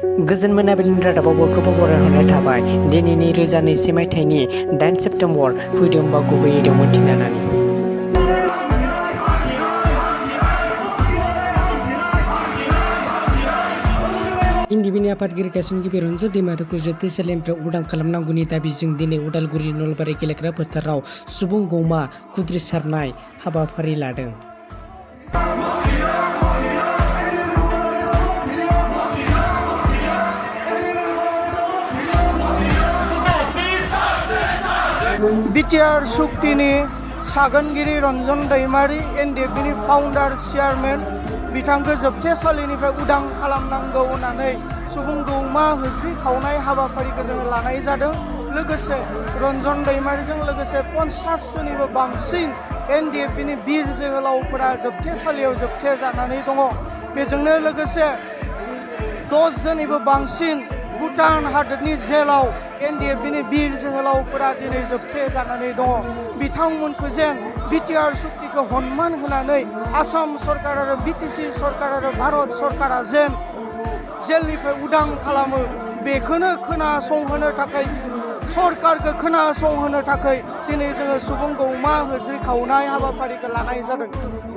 गोजोन मोनाबिलिनि रादाबाव बयखौबो बरायहरनाय थाबाय। दिनैनि 2020 मायथाइनि 8 सेप्तेम्बर फैदों होमबा गुबैयै दं मोनथिजानानै। एनडिएफबिनि आफादगिरि गायसनगिरि रनजन दैमारिखौ जोबथेसालिनिफ्राय उदां खालामनांगौनि दाबिजों दिनै उदालगुरि नलबारि गेलेग्रा फोथाराव सुबुं गौमा खुद्रिसारनाय हाबाफारि लादों। बिटिआर सुक्तिनि सागोनगिरि रनजन दैमारि एनडिएफबिनि फाउन्डार चेयारमेन बिथांखौ जोबथेसालिनिफ्राय उदां खालामनांगौ होननानै सुबुं गौमा होस्रि खावनाय हाबाफारिखौ जोङो लानाय जादों। लोगोसे रनजन दैमारिजों लोगोसे 50 जननिबो बांसिन एनडिएफबिनि बिर जोहोलावफोरा जोबथेसालियाव जोबथे जानानै दङ। बेजोंनो लोगोसे 10 जननिबो बांसिन भुटान हादोरनि जेलाव एनडिएफबिनि बिर जोहोलावफोरा दिनै जोबथे जानानै दङ। बिथांमोनखौ जेन बिटिआर सुक्तिखौ सन्मान होनानै आसाम सरकार आरो बिटिसि सरकार आरो भारत सरकारा जेन जेलनिफ्राय उदां खालामो, बेखौनो खोनासंहोनो थाखाय सरकारखौ खोनासंहोनो थाखाय दिनै जोङो सुबुं गौमा होस्रि खावनाय हाबाफारिखौ लानाय जादों।